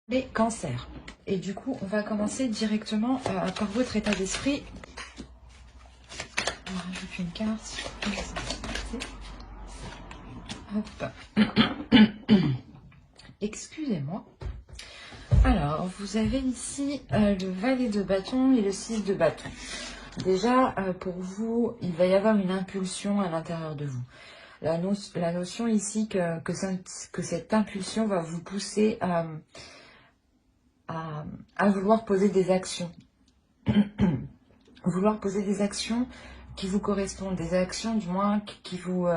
les cancers. Et du coup, on va commencer directement par votre état d'esprit. On rajoute une carte. Hop. Excusez-moi. Alors, vous avez ici le valet de bâton et le 6 de bâton. Déjà, pour vous, il va y avoir une impulsion à l'intérieur de vous. La notion ici que cette impulsion va vous pousser à vouloir poser des actions. Vouloir poser des actions qui vous correspondent, des actions du moins qui vous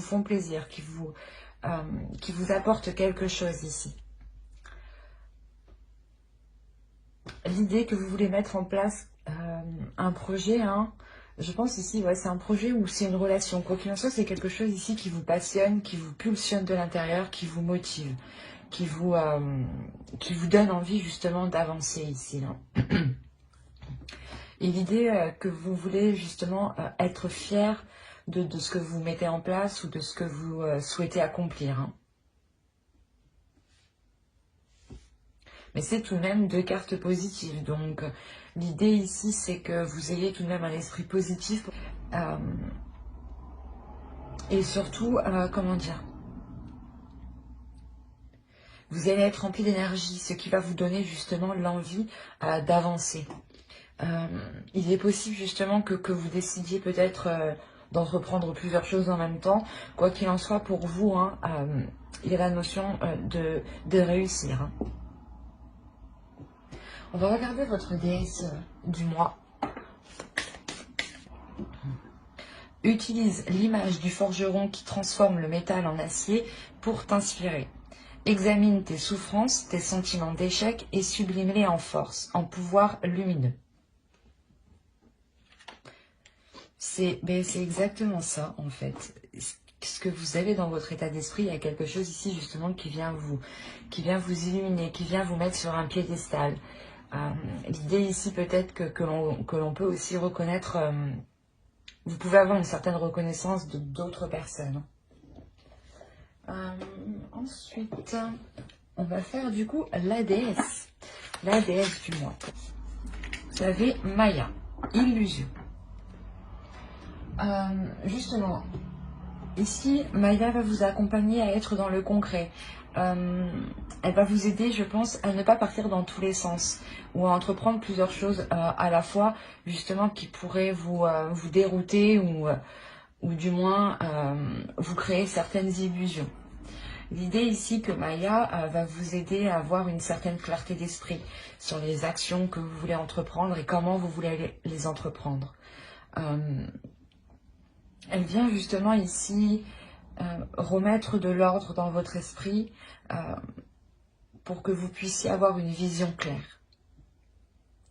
font plaisir, qui vous apportent quelque chose ici. L'idée que vous voulez mettre en place un projet, hein, je pense ici, ouais, c'est un projet ou c'est une relation. Quoi qu'il en soit, c'est quelque chose ici qui vous passionne, qui vous pulsionne de l'intérieur, qui vous motive, qui vous donne envie justement d'avancer ici. Là. Et l'idée que vous voulez justement être fier de ce que vous mettez en place ou de ce que vous souhaitez accomplir. Hein. Mais c'est tout de même deux cartes positives. Donc l'idée ici, c'est que vous ayez tout de même un esprit positif. Et surtout, comment dire, vous allez être rempli d'énergie, ce qui va vous donner justement l'envie d'avancer. Il est possible justement que vous décidiez peut-être d'entreprendre plusieurs choses en même temps. Quoi qu'il en soit, pour vous, hein, il y a la notion de réussir. Hein. On va regarder votre déesse du mois. Utilise l'image du forgeron qui transforme le métal en acier pour t'inspirer. Examine tes souffrances, tes sentiments d'échec et sublime-les en force, en pouvoir lumineux. C'est exactement ça, en fait. Ce que vous avez dans votre état d'esprit, il y a quelque chose ici, justement, qui vient vous illuminer, qui vient vous mettre sur un piédestal. L'idée ici, peut-être que l'on peut aussi reconnaître... vous pouvez avoir une certaine reconnaissance de d'autres personnes. Ensuite, on va faire du coup la déesse du mois. Vous avez Maya, illusion. Justement, ici, Maya va vous accompagner à être dans le concret. Elle va vous aider, je pense, à ne pas partir dans tous les sens ou à entreprendre plusieurs choses à la fois, justement, qui pourraient vous dérouter ou du moins vous créer certaines illusions. L'idée ici que Maya va vous aider à avoir une certaine clarté d'esprit sur les actions que vous voulez entreprendre et comment vous voulez les entreprendre. Elle vient justement ici remettre de l'ordre dans votre esprit pour que vous puissiez avoir une vision claire.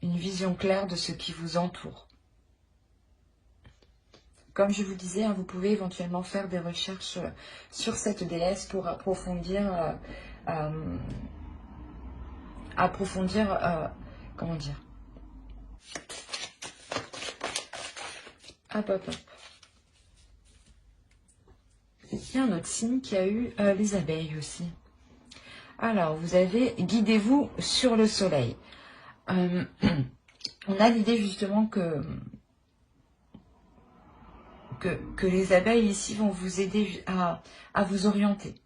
Une vision claire de ce qui vous entoure. Comme je vous disais, hein, vous pouvez éventuellement faire des recherches sur cette déesse pour approfondir, comment dire, hop. Il y a un autre signe qui a eu les abeilles aussi. Alors, vous avez « Guidez-vous sur le soleil ». On a l'idée justement que les abeilles ici vont vous aider à vous orienter.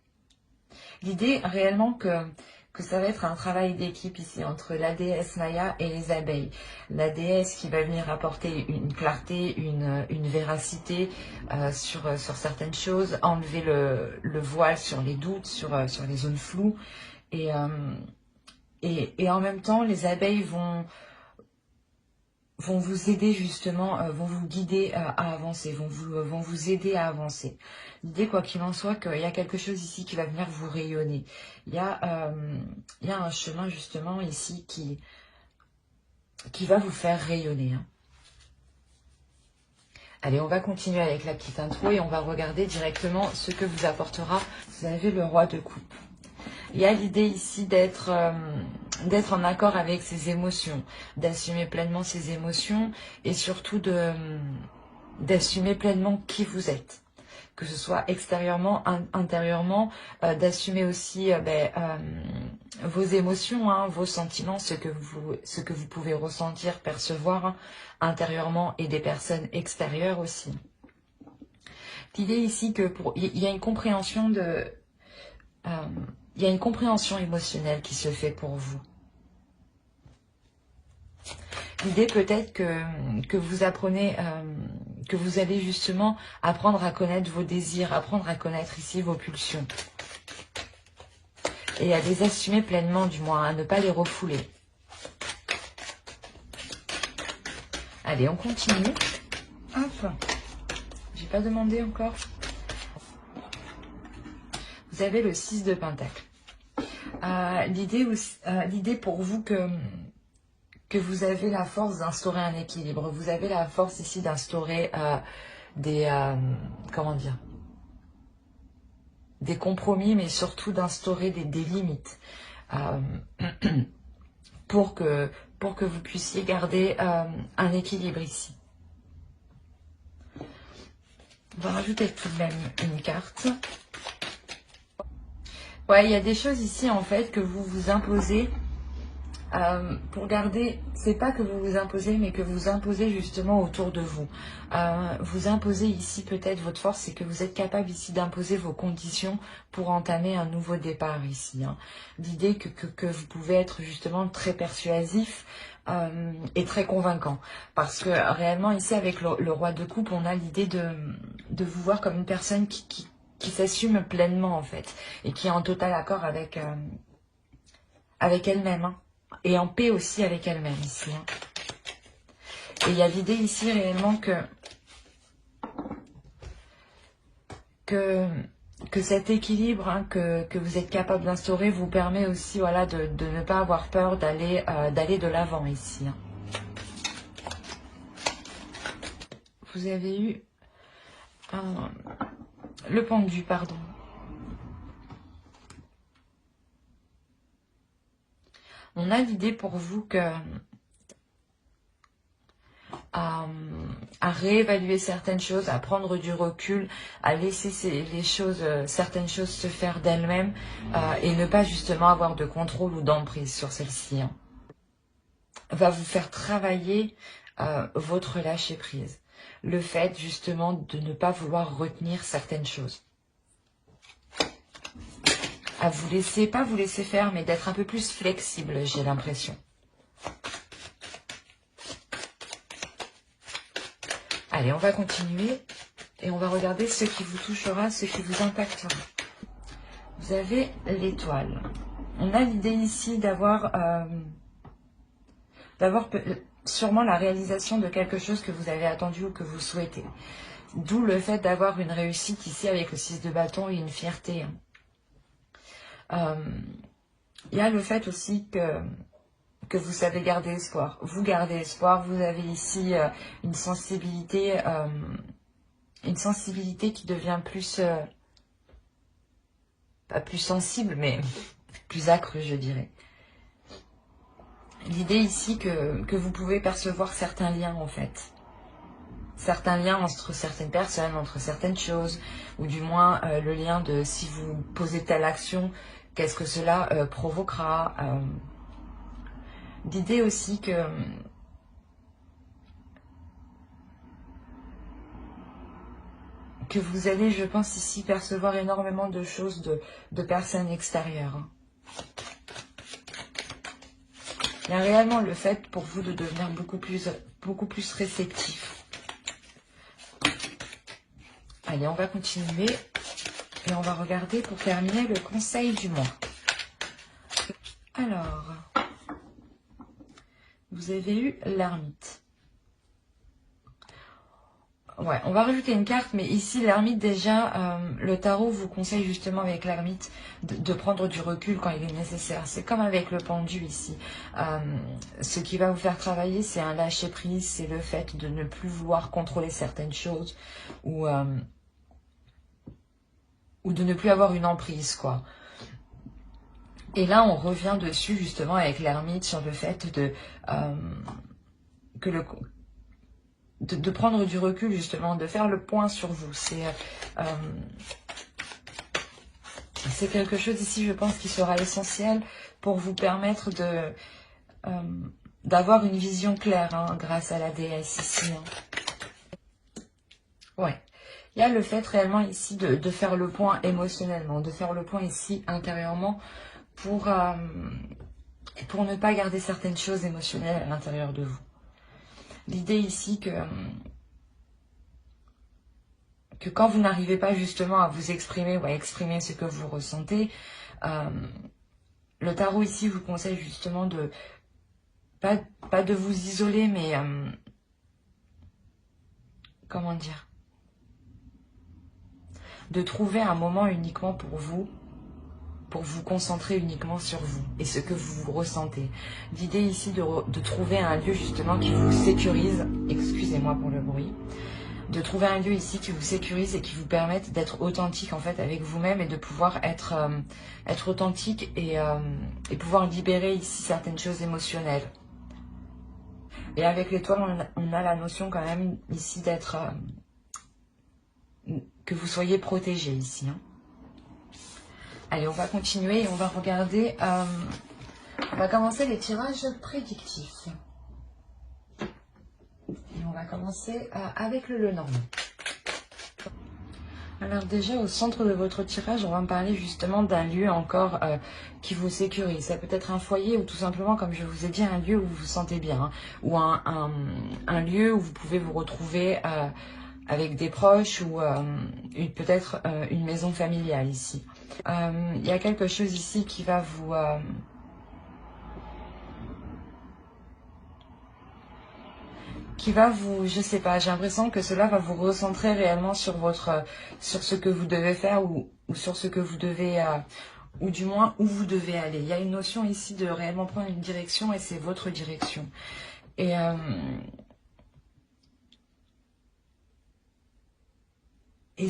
L'idée réellement que ça va être un travail d'équipe ici entre la déesse Maya et les abeilles. La déesse qui va venir apporter une clarté, une véracité sur certaines choses, enlever le voile sur les doutes, sur les zones floues. Et en même temps, les abeilles vont vous aider justement, vont vous guider à avancer, vont vous aider à avancer. L'idée, quoi qu'il en soit, qu'il y a quelque chose ici qui va venir vous rayonner. Il y a un chemin justement ici qui va vous faire rayonner. Hein. Allez, on va continuer avec la petite intro et on va regarder directement ce que vous apportera. Vous avez le roi de coupe. Il y a l'idée ici d'être en accord avec ses émotions, d'assumer pleinement ses émotions et surtout d'assumer pleinement qui vous êtes. que ce soit extérieurement, intérieurement, d'assumer aussi vos émotions, hein, vos sentiments, ce que vous pouvez ressentir, percevoir hein, intérieurement et des personnes extérieures aussi. L'idée ici que il y a une compréhension il y a une compréhension émotionnelle qui se fait pour vous. L'idée peut-être que vous apprenez, que vous allez justement apprendre à connaître vos désirs, apprendre à connaître ici vos pulsions. Et à les assumer pleinement du moins, à ne pas les refouler. Allez, on continue. Hop, j'ai pas demandé encore. Vous avez le 6 de Pentacle. L'idée pour vous que vous avez la force d'instaurer un équilibre. Vous avez la force ici d'instaurer des compromis, mais surtout d'instaurer des limites pour que vous puissiez garder un équilibre ici. On va rajouter tout de même une carte. Ouais, il y a des choses ici en fait que vous vous imposez pour garder, c'est pas que vous vous imposez, mais que vous imposez justement autour de vous. Vous imposez ici peut-être votre force, c'est que vous êtes capable ici d'imposer vos conditions pour entamer un nouveau départ ici. Hein. L'idée que vous pouvez être justement très persuasif et très convaincant. Parce que réellement ici avec le roi de coupe, on a l'idée de vous voir comme une personne qui s'assume pleinement en fait et qui est en total accord avec elle-même. Hein. Et en paix aussi avec elle-même ici. Hein. Et il y a l'idée ici réellement que cet équilibre hein, que vous êtes capable d'instaurer vous permet aussi voilà, de ne pas avoir peur d'aller de l'avant ici. Hein. Vous avez eu le pendu, pardon. On a l'idée pour vous que à réévaluer certaines choses, à prendre du recul, à laisser certaines choses se faire d'elles-mêmes et ne pas justement avoir de contrôle ou d'emprise sur celles-ci. Hein. Va vous faire travailler votre lâcher-prise. Le fait justement de ne pas vouloir retenir certaines choses. À vous laisser, pas vous laisser faire, mais d'être un peu plus flexible, j'ai l'impression. Allez, on va continuer et on va regarder ce qui vous touchera, ce qui vous impactera. Vous avez l'étoile. On a l'idée ici d'avoir sûrement la réalisation de quelque chose que vous avez attendu ou que vous souhaitez. D'où le fait d'avoir une réussite ici avec le 6 de bâton et une fierté. Il y a le fait aussi que vous savez garder espoir. Vous gardez espoir, vous avez ici une sensibilité qui devient plus, pas plus sensible, mais plus âcre, je dirais. L'idée ici que vous pouvez percevoir certains liens, en fait. Certains liens entre certaines personnes, entre certaines choses, ou du moins le lien de si vous posez telle action, qu'est-ce que cela provoquera. L'idée aussi que vous allez, je pense ici, percevoir énormément de choses de personnes extérieures. Il y a réellement le fait pour vous de devenir beaucoup plus réceptif. Allez, on va continuer et on va regarder pour terminer le conseil du mois. Alors, vous avez eu l'ermite. Ouais, on va rajouter une carte, mais ici, l'ermite, déjà, le tarot vous conseille justement avec l'ermite de prendre du recul quand il est nécessaire. C'est comme avec le pendu ici. Ce qui va vous faire travailler, c'est un lâcher-prise, c'est le fait de ne plus vouloir contrôler certaines choses ou de ne plus avoir une emprise, quoi. Et là, on revient dessus, justement, avec l'ermite, sur le fait de prendre du recul justement, de faire le point sur vous. C'est quelque chose ici, je pense, qui sera essentiel pour vous permettre d'avoir une vision claire, hein, grâce à la déesse ici. Hein. Ouais. Il y a le fait réellement ici de faire le point émotionnellement, de faire le point ici intérieurement pour ne pas garder certaines choses émotionnelles à l'intérieur de vous. L'idée ici que quand vous n'arrivez pas justement à vous exprimer ou à exprimer ce que vous ressentez, le tarot ici vous conseille justement de, pas de vous isoler, mais comment dire, de trouver un moment uniquement pour vous concentrer uniquement sur vous et ce que vous ressentez. L'idée ici de trouver un lieu justement qui vous sécurise, excusez-moi pour le bruit, de trouver un lieu ici qui vous sécurise et qui vous permette d'être authentique en fait avec vous-même et de pouvoir être authentique et pouvoir libérer ici certaines choses émotionnelles. Et avec l'étoile, on a la notion quand même ici d'être, que vous soyez protégé ici. Hein. Allez, on va continuer et on va regarder, on va commencer les tirages prédictifs. Et on va commencer avec le Lenormand. Alors déjà, au centre de votre tirage, on va me parler justement d'un lieu encore qui vous sécurise. Ça peut être un foyer ou tout simplement, comme je vous ai dit, un lieu où vous vous sentez bien. Hein, ou un lieu où vous pouvez vous retrouver avec des proches ou peut-être une maison familiale ici. Il y a quelque chose ici qui va vous... je sais pas, j'ai l'impression que cela va vous recentrer réellement sur ce que vous devez faire ou sur ce que vous devez, ou du moins où vous devez aller. Il y a une notion ici de réellement prendre une direction et c'est votre direction. Et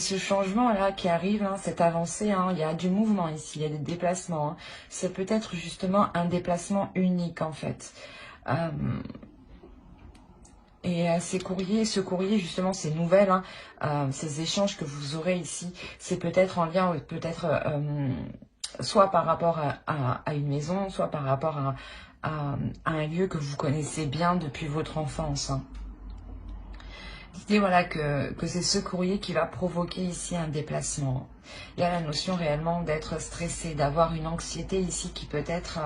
ce changement-là qui arrive, hein, cette avancée, hein, il y a du mouvement ici, il y a des déplacements. Hein. C'est peut-être justement un déplacement unique en fait. Et ce courrier justement, ces nouvelles, hein, ces échanges que vous aurez ici, c'est peut-être en lien, peut-être soit par rapport à une maison, soit par rapport à un lieu que vous connaissez bien depuis votre enfance. Hein. L'idée, voilà, que c'est ce courrier qui va provoquer ici un déplacement. Il y a la notion réellement d'être stressé, d'avoir une anxiété ici qui peut-être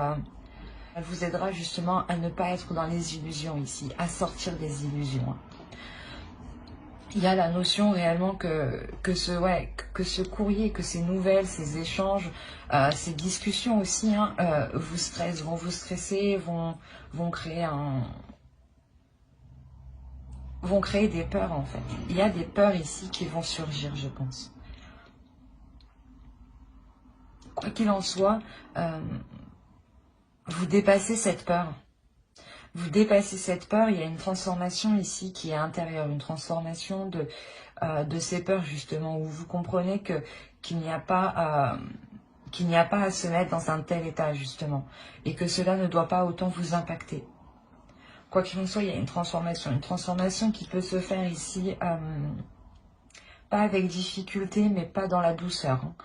vous aidera justement à ne pas être dans les illusions ici, à sortir des illusions. Il y a la notion réellement que ce courrier, que ces nouvelles, ces échanges, ces discussions aussi, hein, vous stressent, vont vous stresser, vont créer des peurs en fait. Il y a des peurs ici qui vont surgir, je pense. Quoi qu'il en soit, vous dépassez cette peur. Vous dépassez cette peur, il y a une transformation ici qui est intérieure, une transformation de ces peurs justement, où vous comprenez qu'il n'y a pas à se mettre dans un tel état justement, et que cela ne doit pas autant vous impacter. Quoi qu'il en soit, il y a une transformation qui peut se faire ici, pas avec difficulté, mais pas dans la douceur. Hein.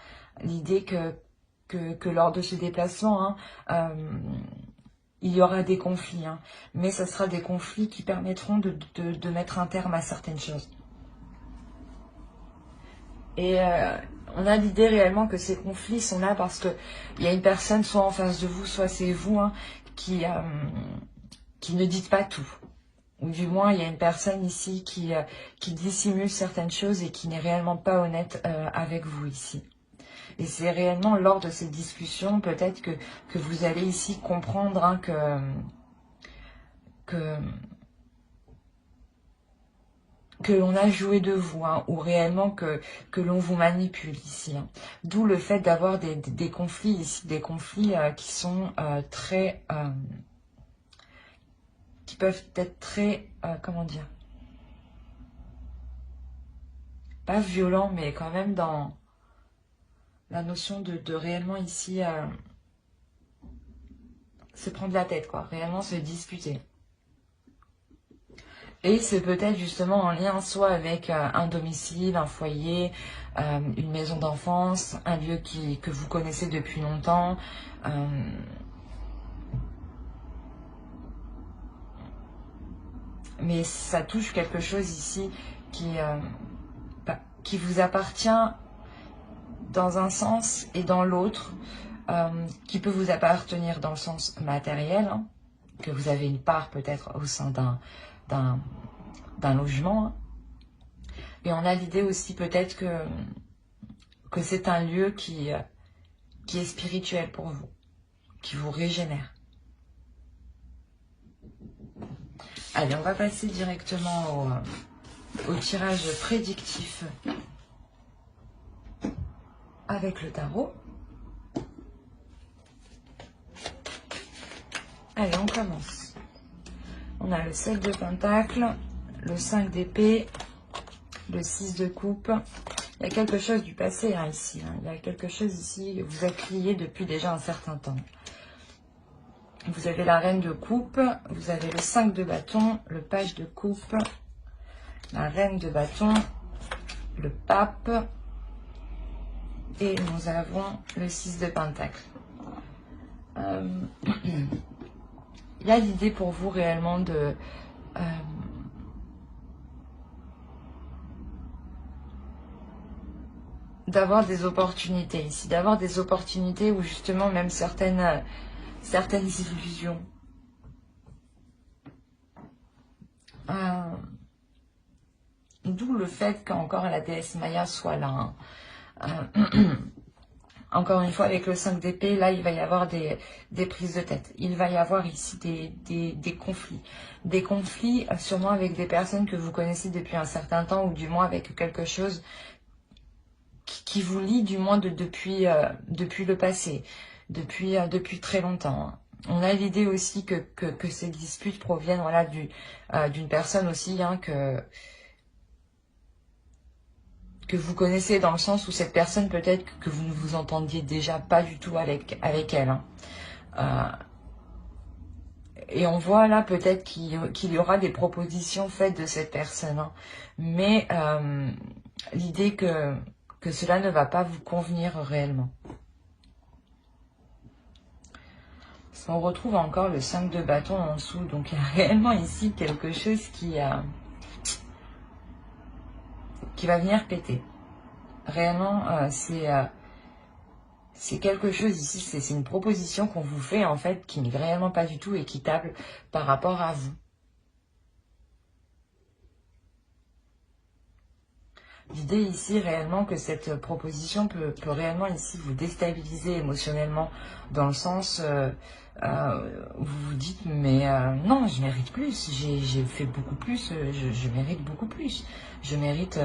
L'idée que lors de ce déplacement, hein, il y aura des conflits, hein, mais ce sera des conflits qui permettront de mettre un terme à certaines choses. Et on a l'idée réellement que ces conflits sont là parce qu'il y a une personne soit en face de vous, soit c'est vous, hein, qui ne dites pas tout. Ou du moins, il y a une personne ici qui dissimule certaines choses et qui n'est réellement pas honnête avec vous ici. Et c'est réellement lors de ces discussions, peut-être que vous allez ici comprendre, hein, que l'on a joué de vous, hein, ou réellement que l'on vous manipule ici. Hein. D'où le fait d'avoir des conflits ici, des conflits qui sont très... qui peuvent être très... comment dire, pas violents, mais quand même dans la notion de réellement ici se prendre la tête, quoi, réellement se disputer. Et c'est peut-être justement en lien soit avec un domicile, un foyer, une maison d'enfance, un lieu que vous connaissez depuis longtemps. Mais ça touche quelque chose ici qui vous appartient dans un sens et dans l'autre, qui peut vous appartenir dans le sens matériel, hein, que vous avez une part peut-être au sein d'un logement. Hein. Et on a l'idée aussi peut-être que c'est un lieu qui est spirituel pour vous, qui vous régénère. Allez, on va passer directement au tirage prédictif avec le tarot. Allez, on commence. On a le 7 de Pentacle, le 5 d'épée, le 6 de coupe. Il y a quelque chose du passé hein, ici. Hein. Il y a quelque chose ici, vous êtes liés depuis déjà un certain temps. Vous avez la reine de coupe, vous avez le 5 de bâton, le page de coupe, la reine de bâton, le pape et nous avons le 6 de pentacle. Il y a l'idée pour vous réellement de d'avoir des opportunités ici, d'avoir des opportunités où justement même certaines illusions d'où le fait qu'encore la déesse Maya soit là. Hein. Encore une fois, avec le 5 d'épée, là, il va y avoir des prises de tête. Il va y avoir ici des conflits. Des conflits, sûrement avec des personnes que vous connaissez depuis un certain temps, ou du moins avec quelque chose qui vous lie, du moins depuis le passé, depuis très longtemps. Hein. On a l'idée aussi que ces disputes proviennent voilà, d'une personne aussi hein, que vous connaissez dans le sens où cette personne peut-être que vous ne vous entendiez déjà pas du tout avec elle. Hein. Et on voit là peut-être qu'il y aura des propositions faites de cette personne. Hein. Mais l'idée que cela ne va pas vous convenir réellement. On retrouve encore le 5 de bâton en dessous. Donc il y a réellement ici quelque chose qui va venir péter. Réellement, c'est quelque chose ici, c'est une proposition qu'on vous fait en fait qui n'est réellement pas du tout équitable par rapport à vous. L'idée ici réellement que cette proposition peut réellement ici vous déstabiliser émotionnellement dans le sens où vous vous dites mais non je mérite plus, j'ai fait beaucoup plus, je mérite beaucoup plus, je mérite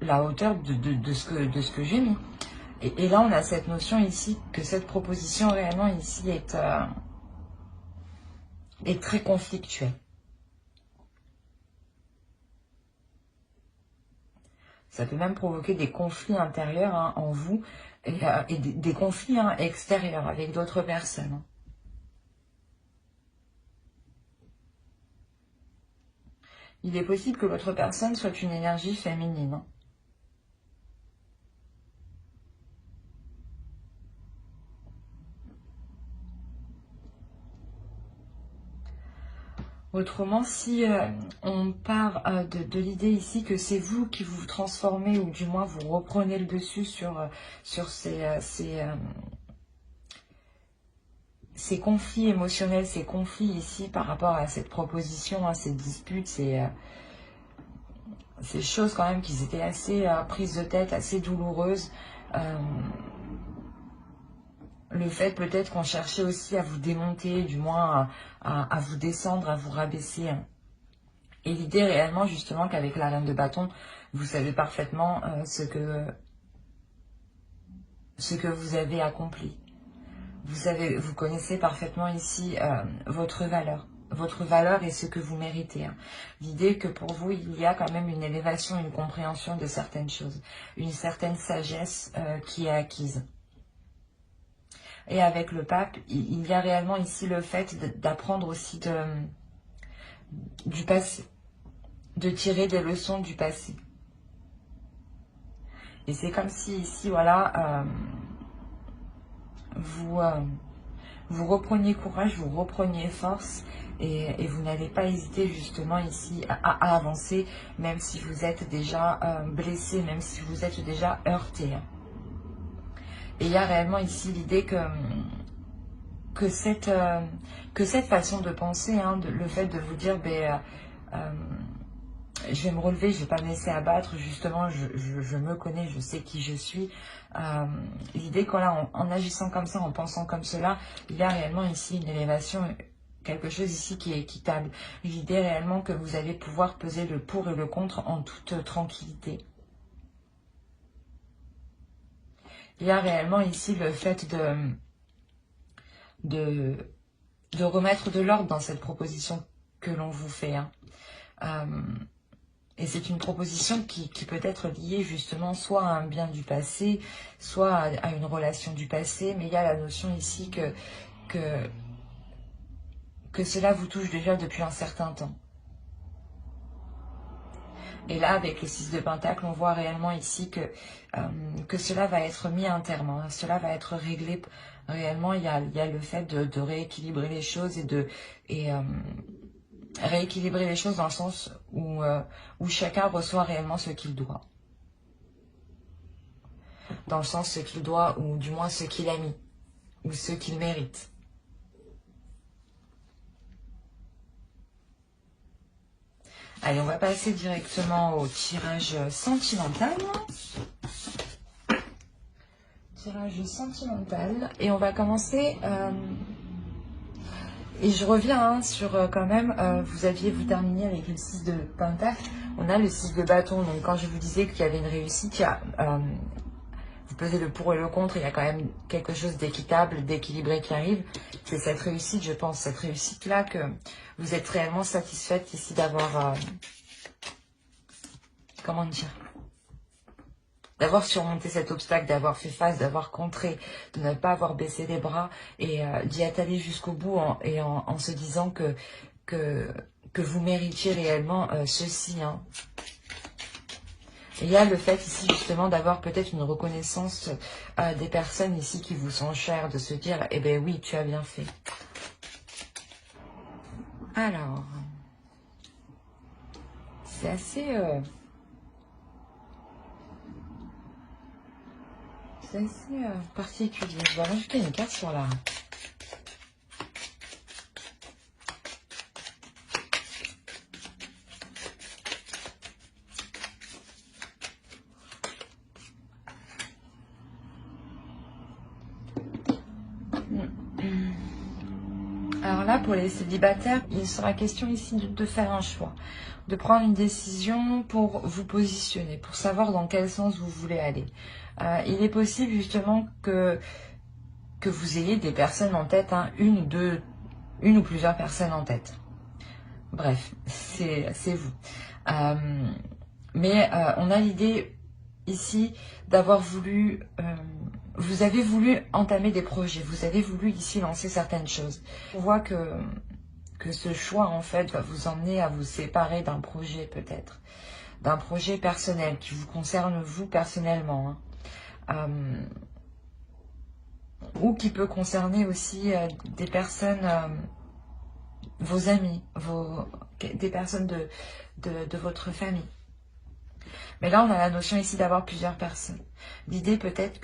la hauteur de ce que j'ai mis. Et là on a cette notion ici que cette proposition réellement ici est très conflictuelle. Ça peut même provoquer des conflits intérieurs hein, en vous et des conflits hein, extérieurs avec d'autres personnes. Hein. Il est possible que votre personne soit une énergie féminine. Hein. Autrement, si on part de l'idée ici que c'est vous qui vous transformez ou du moins vous reprenez le dessus sur ces conflits émotionnels, ces conflits ici par rapport à cette proposition, à ces disputes, ces choses quand même qui étaient assez prises de tête, assez douloureuses. Le fait peut-être qu'on cherchait aussi à vous démonter, du moins à vous descendre, à vous rabaisser. Et l'idée réellement justement qu'avec la reine de bâton, vous savez parfaitement ce que vous avez accompli. Vous connaissez parfaitement ici votre valeur et ce que vous méritez. Hein. L'idée que pour vous, il y a quand même une élévation, une compréhension de certaines choses, une certaine sagesse qui est acquise. Et avec le pape, il y a réellement ici le fait d'apprendre aussi du passé, de tirer des leçons du passé. Et c'est comme si ici, voilà, vous repreniez courage, vous repreniez force et vous n'allez pas hésiter justement ici à avancer, même si vous êtes déjà blessé, même si vous êtes déjà heurté. Et il y a réellement ici l'idée que cette façon de penser, hein, le fait de vous dire, ben, je vais me relever, je ne vais pas me laisser abattre, justement, je me connais, je sais qui je suis. L'idée en agissant comme ça, en pensant comme cela, il y a réellement ici une élévation, quelque chose ici qui est équitable. L'idée réellement que vous allez pouvoir peser le pour et le contre en toute tranquillité. Il y a réellement ici le fait de remettre de l'ordre dans cette proposition que l'on vous fait. Hein. Et c'est une proposition qui peut être liée justement soit à un bien du passé, soit à une relation du passé, mais il y a la notion ici que cela vous touche déjà depuis un certain temps. Et là, avec le 6 de Pentacle, on voit réellement ici que cela va être mis à un terme, hein. Cela va être réglé. Réellement, il y a le fait de rééquilibrer les choses rééquilibrer les choses dans le sens où chacun reçoit réellement ce qu'il doit. Dans le sens ce qu'il doit, ou du moins ce qu'il a mis, ou ce qu'il mérite. Allez, on va passer directement au tirage sentimental. Tirage sentimental. Et on va commencer... et je reviens hein, sur quand même, vous terminé avec le 6 de Pentacle. On a le 6 de bâton. Donc quand je vous disais qu'il y avait une réussite, il y a... vous pesez le pour et le contre, il y a quand même quelque chose d'équitable, d'équilibré qui arrive. C'est cette réussite, je pense, cette réussite-là que vous êtes réellement satisfaite ici d'avoir... comment dire, d'avoir surmonté cet obstacle, d'avoir fait face, d'avoir contré, de ne pas avoir baissé les bras et d'y être allé jusqu'au bout en se disant que vous méritiez réellement ceci. Hein. Et il y a le fait ici justement d'avoir peut-être une reconnaissance des personnes ici qui vous sont chères, de se dire, eh bien oui, tu as bien fait. Alors, c'est assez... c'est assez particulier. Je vais rajouter une carte sur la... Alors là, pour les célibataires, il sera question ici de faire un choix, de prendre une décision pour vous positionner, pour savoir dans quel sens vous voulez aller. Il est possible justement que vous ayez des personnes en tête, hein, une ou plusieurs personnes en tête. Bref, c'est vous. Mais on a l'idée ici d'avoir voulu... vous avez voulu entamer des projets, vous avez voulu ici lancer certaines choses. On voit que ce choix en fait va vous emmener à vous séparer d'un projet peut-être, d'un projet personnel qui vous concerne vous personnellement, hein. Ou qui peut concerner aussi des personnes, vos amis, des personnes de votre famille. Mais là, on a la notion ici d'avoir plusieurs personnes. L'idée peut-être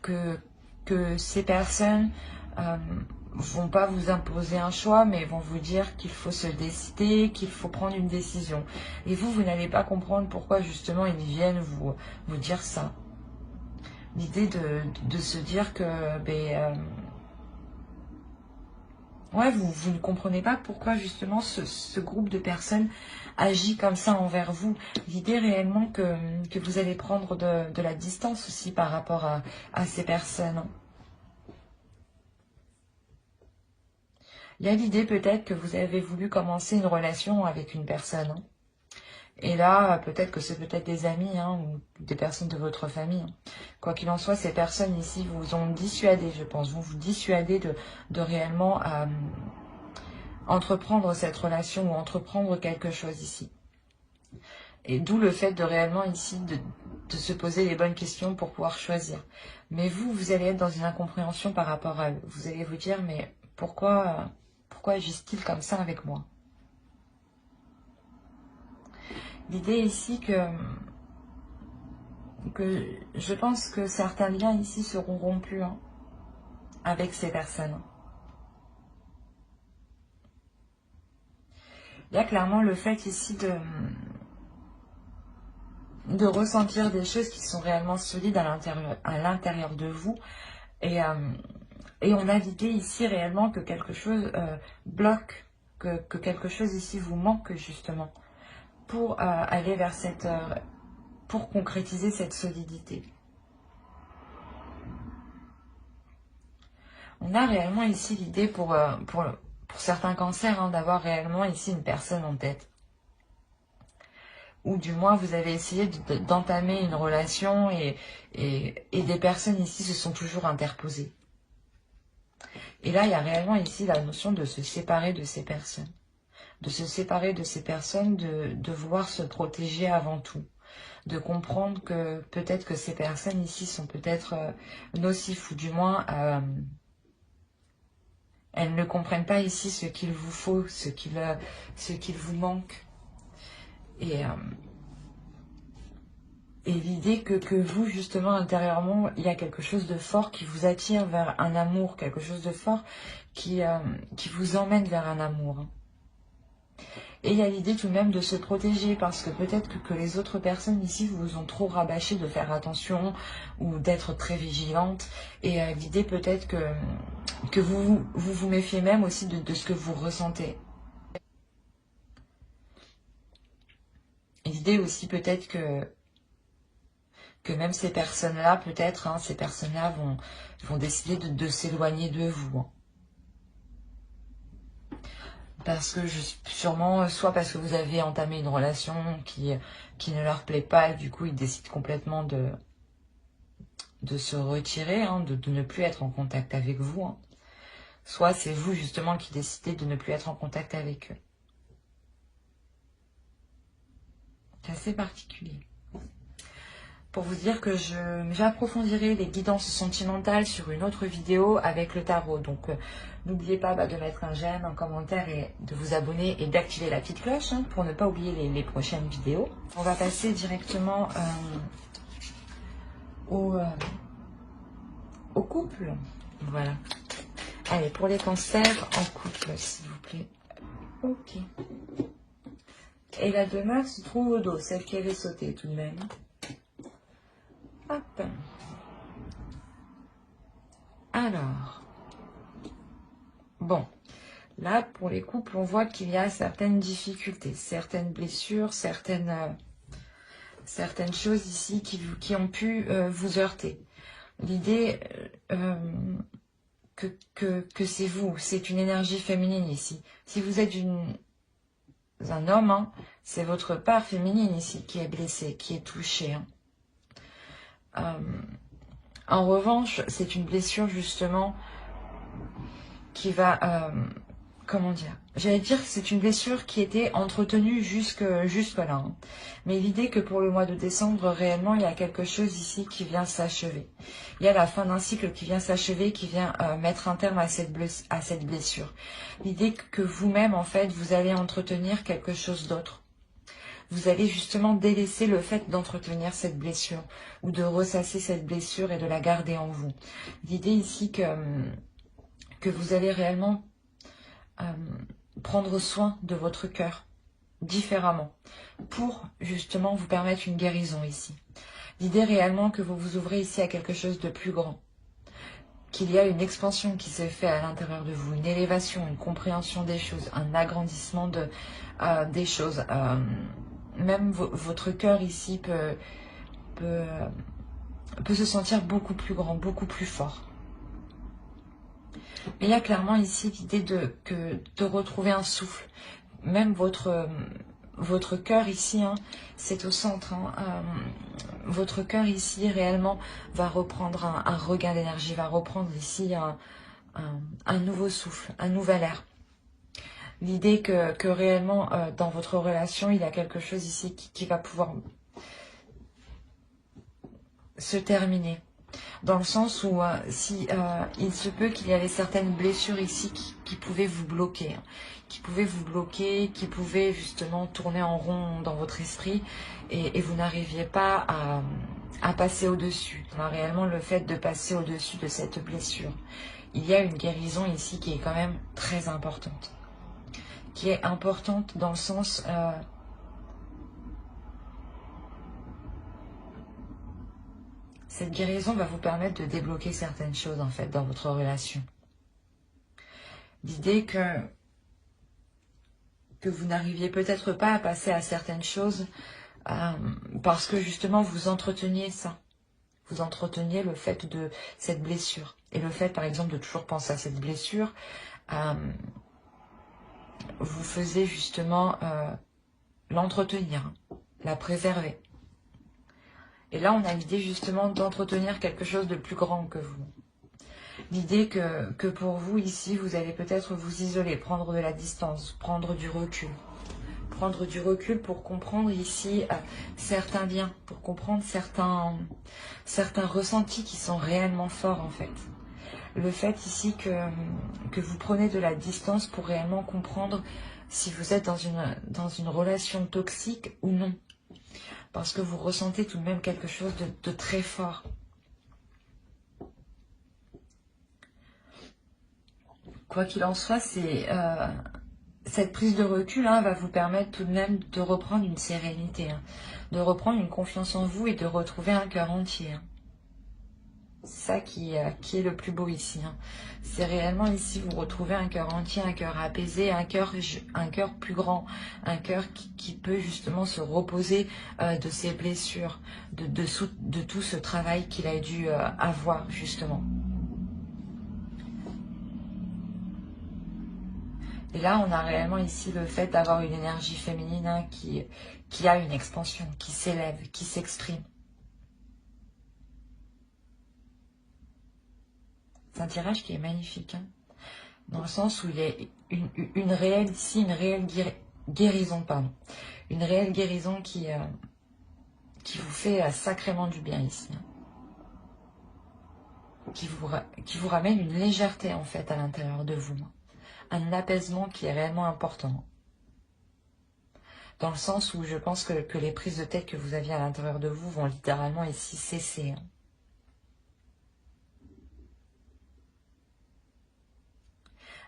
que ces personnes vont pas vous imposer un choix, mais vont vous dire qu'il faut se décider, qu'il faut prendre une décision. Et vous n'allez pas comprendre pourquoi justement ils viennent vous dire ça. L'idée de se dire que ouais, vous ne comprenez pas pourquoi justement ce groupe de personnes agit comme ça envers vous. L'idée réellement que vous allez prendre de la distance aussi par rapport à ces personnes. Il y a l'idée peut-être que vous avez voulu commencer une relation avec une personne. Hein. Et là, peut-être que c'est peut-être des amis hein, ou des personnes de votre famille. Hein. Quoi qu'il en soit, ces personnes ici vous ont dissuadé, je pense, vont vous dissuader de réellement entreprendre cette relation ou entreprendre quelque chose ici. Et d'où le fait de réellement ici de se poser les bonnes questions pour pouvoir choisir. Mais vous allez être dans une incompréhension par rapport à eux. Vous allez vous dire, mais pourquoi agissent-ils comme ça avec moi? L'idée ici que je pense que certains liens ici seront rompus avec ces personnes. Il y a clairement le fait ici de ressentir des choses qui sont réellement solides à l'intérieur de vous. Et on a l'idée ici réellement que quelque chose bloque, que quelque chose ici vous manque justement pour aller vers cette... pour concrétiser cette solidité. On a réellement ici l'idée pour certains cancers d'avoir réellement ici une personne en tête. Ou du moins vous avez essayé d'entamer une relation et des personnes ici se sont toujours interposées. Et là, il y a réellement ici la notion de se séparer de ces personnes. De se séparer de ces personnes, de vouloir se protéger avant tout. De comprendre que peut-être que ces personnes ici sont peut-être nocifs ou du moins elles ne comprennent pas ici ce qu'il vous faut, ce qu'il vous manque. Et l'idée que vous, justement, intérieurement, il y a quelque chose de fort qui vous attire vers un amour, quelque chose de fort qui vous emmène vers un amour. Et il y a l'idée tout de même de se protéger parce que peut-être que les autres personnes ici vous ont trop rabâché de faire attention ou d'être très vigilante. Et l'idée peut-être que vous méfiez même aussi de ce que vous ressentez. L'idée aussi peut-être que même ces personnes-là, peut-être, ces personnes-là vont décider de s'éloigner de vous. Parce que sûrement, soit parce que vous avez entamé une relation qui ne leur plaît pas, et du coup ils décident complètement de se retirer, de ne plus être en contact avec vous. Soit c'est vous justement qui décidez de ne plus être en contact avec eux. C'est assez particulier. Pour vous dire que j'approfondirai les guidances sentimentales sur une autre vidéo avec le tarot. Donc n'oubliez pas de mettre un j'aime, un commentaire et de vous abonner et d'activer la petite cloche pour ne pas oublier les prochaines vidéos. On va passer directement au couple. Voilà. Allez, pour les cancers en couple, s'il vous plaît. Ok. Et la demeure se trouve au dos, celle qui avait sauté tout de même. Hop. Alors. Bon. Là, pour les couples, on voit qu'il y a certaines difficultés, certaines blessures, certaines choses ici qui ont pu vous heurter. L'idée que c'est vous, c'est une énergie féminine ici. Si vous êtes un homme, c'est votre part féminine ici qui est blessée, qui est touchée. En revanche, c'est une blessure justement qui va... comment dire? J'allais dire que c'est une blessure qui était entretenue jusque-là. Mais l'idée que pour le mois de décembre, réellement, il y a quelque chose ici qui vient s'achever. Il y a la fin d'un cycle qui vient s'achever, qui vient mettre un terme à cette blessure. L'idée que vous-même, en fait, vous allez entretenir quelque chose d'autre. Vous allez justement délaisser le fait d'entretenir cette blessure ou de ressasser cette blessure et de la garder en vous. L'idée ici que vous allez réellement prendre soin de votre cœur différemment pour justement vous permettre une guérison ici. L'idée réellement que vous vous ouvrez ici à quelque chose de plus grand, qu'il y a une expansion qui s'est faite à l'intérieur de vous, une élévation, une compréhension des choses, un agrandissement des choses. Même votre cœur ici peut se sentir beaucoup plus grand, beaucoup plus fort. Mais il y a clairement ici l'idée de retrouver un souffle. Même votre cœur ici, c'est au centre. Votre cœur ici réellement va reprendre un regain d'énergie, va reprendre ici un nouveau souffle, un nouvel air. L'idée que réellement, dans votre relation, il y a quelque chose ici qui va pouvoir se terminer. Dans le sens où si il se peut qu'il y avait certaines blessures ici qui pouvaient vous bloquer, hein, qui pouvaient justement tourner en rond dans votre esprit et vous n'arriviez pas à passer au-dessus. Réellement, le fait de passer au-dessus de cette blessure, il y a une guérison ici qui est quand même très importante. Qui est importante dans le sens... cette guérison va vous permettre de débloquer certaines choses en fait dans votre relation. L'idée que vous n'arriviez peut-être pas à passer à certaines choses parce que justement vous entreteniez ça. Vous entreteniez le fait de cette blessure. Et le fait par exemple de toujours penser à cette blessure vous faisait justement l'entretenir, la préserver. Et là, on a l'idée justement d'entretenir quelque chose de plus grand que vous. L'idée que pour vous, ici, vous allez peut-être vous isoler, prendre de la distance, prendre du recul. Prendre du recul pour comprendre ici certains liens, pour comprendre certains ressentis qui sont réellement forts en fait. Le fait ici que vous prenez de la distance pour réellement comprendre si vous êtes dans une relation toxique ou non. Parce que vous ressentez tout de même quelque chose de très fort. Quoi qu'il en soit, cette prise de recul va vous permettre tout de même de reprendre une sérénité, de reprendre une confiance en vous et de retrouver un cœur entier. C'est ça qui est le plus beau ici. C'est réellement ici, vous retrouvez un cœur entier, un cœur apaisé, un cœur plus grand, un cœur qui peut justement se reposer de ses blessures, de tout ce travail qu'il a dû avoir justement. Et là, on a réellement ici le fait d'avoir une énergie féminine qui a une expansion, qui s'élève, qui s'exprime. C'est un tirage qui est magnifique, dans le sens où il y a une réelle guérison, pardon. Une réelle guérison qui vous fait sacrément du bien ici. Qui vous ramène une légèreté en fait à l'intérieur de vous. Un apaisement qui est réellement important. Dans le sens où je pense que les prises de tête que vous aviez à l'intérieur de vous vont littéralement ici cesser.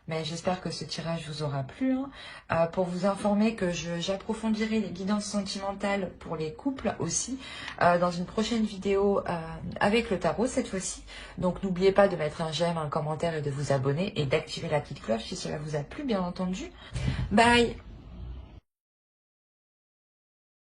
Mais j'espère que ce tirage vous aura plu. Pour vous informer que j'approfondirai les guidances sentimentales pour les couples aussi dans une prochaine vidéo avec le tarot cette fois-ci. Donc n'oubliez pas de mettre un j'aime, un commentaire et de vous abonner et d'activer la petite cloche si cela vous a plu bien entendu. Bye!